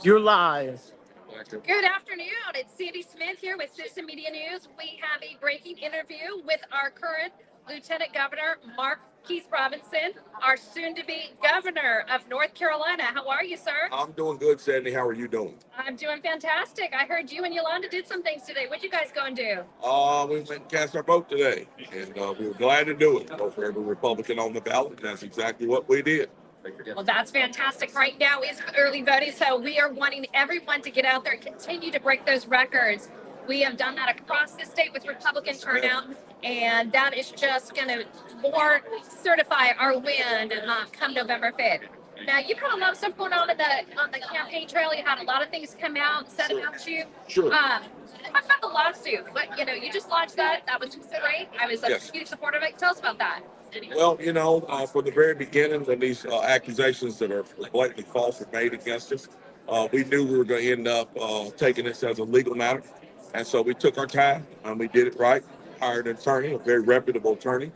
You're live. Good afternoon. It's Sandy Smith here with Citizen Media News. We have a breaking interview with our current Lieutenant Governor, Mark Keith Robinson, our soon-to-be governor of North Carolina. How are you, sir? I'm doing good, Sandy. How are you doing? I'm doing fantastic. I heard you and Yolanda did some things today. What'd you guys go and do? We went and cast our vote today, and we were glad to do it. Vote for every Republican on the ballot, and that's exactly what we did. Well, that's fantastic. Right now is early voting, so we are wanting everyone to get out there and continue to break those records. We have done that across the state with Republican turnout, and that is just going to more certify our win come November 5th. Now, you've had a lot of stuff going on on the campaign trail. You had a lot of things come out and said about you. Sure. Talk about the lawsuit. But you just launched that. That was great. I was a Yes. huge supporter of it. Tell us about that. Well, from the very beginning, when these accusations that are blatantly false were made against us, we knew we were going to end up taking this as a legal matter. And so we took our time and we did it right. Hired an attorney, a very reputable attorney.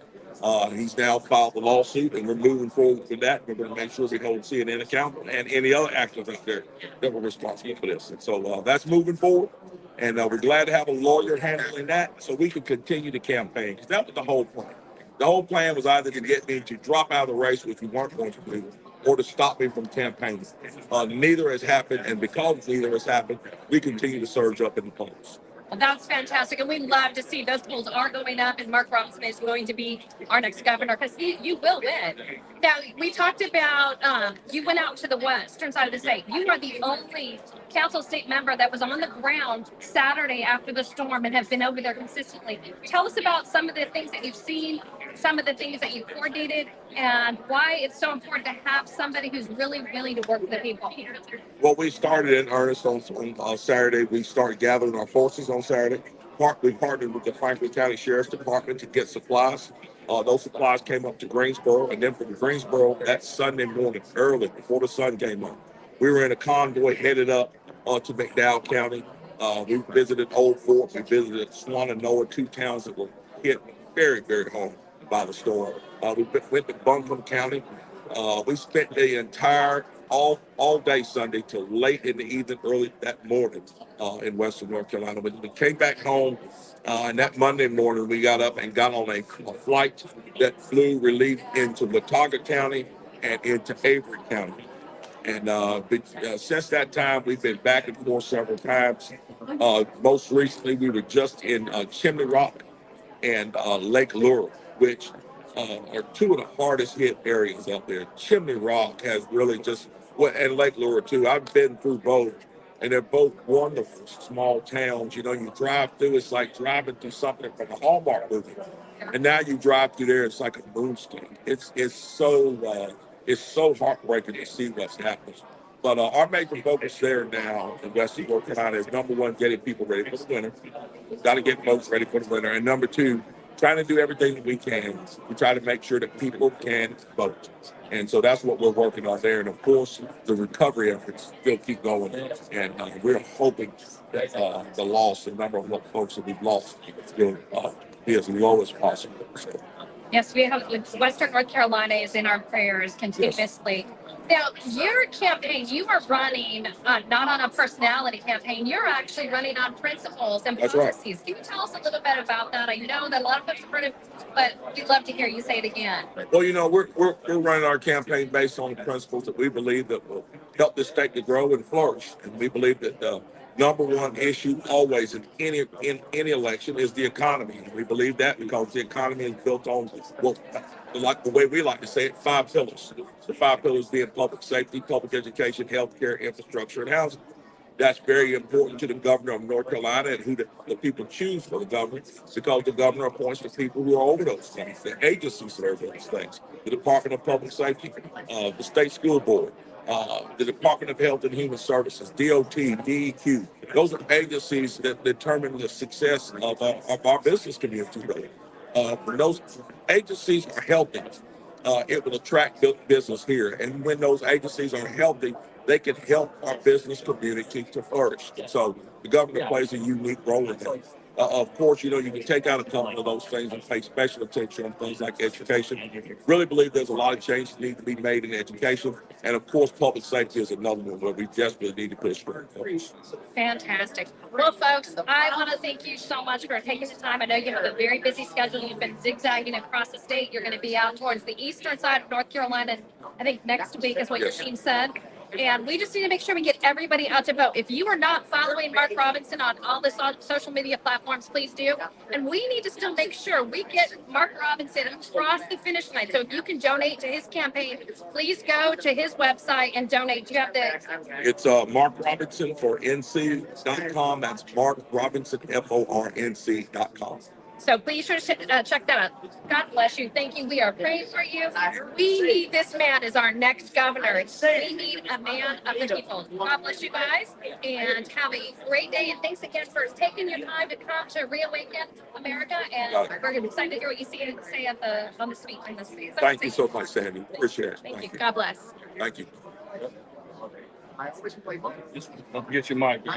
He's now filed the lawsuit, and we're moving forward with that. We're going to make sure we hold CNN accountable and any other actors out there that were responsible for this. And so that's moving forward. And we're glad to have a lawyer handling that so we can continue the campaign, because that was the whole plan. The whole plan was either to get me to drop out of the race, which we weren't going to do, or to stop me from campaigning. Neither has happened, and because neither has happened, we continue to surge up in the polls. Well, that's fantastic, and we love to see those polls are going up, and Mark Robinson is going to be our next governor because you will win. Now, we talked about you went out to the western side of the state. You are the only council state member that was on the ground Saturday after the storm and have been over there consistently. Tell us about some of the things that you've seen, some of the things that you coordinated, and why it's so important to have somebody who's really willing to work with the people. Well, we started in earnest on Saturday. We started gathering our forces on Saturday. We partnered with the Franklin County Sheriff's Department to get supplies. Those supplies came up to Greensboro, and then from Greensboro that Sunday morning, early before the sun came up, we were in a convoy headed up to McDowell County. We visited Old Fort. We visited Swananoa, two towns that were hit very, very hard by the storm. We went to Buncombe County. We spent the entire all day Sunday till late in the evening, early that morning in Western North Carolina. We came back home, and that Monday morning we got up and got on a flight that flew relief into Watauga County and into Avery County. And since that time, we've been back and forth several times. Most recently, we were just in Chimney Rock and Lake Lure, which are two of the hardest hit areas out there. Chimney Rock has really just, well, and Lake Lure too. I've been through both, and they're both wonderful small towns. You drive through, it's like driving through something from a Hallmark movie. And now you drive through there, it's like a moonscape. It's so heartbreaking to see what's happening. But our major focus there now in Western North Carolina is number one, getting people ready for the winter. Got to get folks ready for the winter. And number two, trying to do everything that we can to try to make sure that people can vote. And so that's what we're working on there. And of course, the recovery efforts still keep going. And we're hoping that the number of folks that we've lost will be as low as possible. So, Yes, we have Western North Carolina is in our prayers continuously. Now, your campaign, you are running not on a personality campaign. You're actually running on principles and That's right. policies. Can you tell us a little bit about that? I know that a lot of folks have heard it, but we'd love to hear you say it again. Well, we're running our campaign based on the principles that we believe that will help this state to grow and flourish. And we believe that the number one issue always in any election is the economy. And we believe that because the economy is built on, well, like the way we like to say it, five pillars. The five pillars being public safety, public education, healthcare, infrastructure, and housing. That's very important to the governor of North Carolina and who the people choose for the governor, because the governor appoints the people who are over those things, the agencies that are over those things, the Department of Public Safety, the State School Board, the Department of Health and Human Services, DOT, DEQ. Those are agencies that determine the success of our business community. Really. When those agencies are healthy, it will attract business here. And when those agencies are healthy, they can help our business community to flourish. So the government plays a unique role in that. Of course, you can take out a couple of those things and pay special attention on things like education. Really believe there's a lot of change that need to be made in education. And of course, public safety is another one where we desperately need to push for. Fantastic. Well, folks, I want to thank you so much for taking the time. I know you have a very busy schedule. You've been zigzagging across the state. You're going to be out towards the eastern side of North Carolina, I think next week is what Yes. your team said. And we just need to make sure we get everybody out to vote. If you are not following Mark Robinson on all the social media platforms, please do. And we need to still make sure we get Mark Robinson across the finish line. So if you can donate to his campaign, please go to his website and donate. Do you have the It's Mark Robinson for NC.com. That's Mark Robinson, FORNC.com. So please sure to check that out. God bless you. Thank you. We are praying for you. We need this man as our next governor. We need a man of the people. God bless you guys and have a great day. And thanks again for taking your time to come to Reawaken America. And we're excited to hear what you say on the speech in this speech. Thank you so much, Sandy. Appreciate it. Thank you. God bless. Thank you. Don't forget your mic.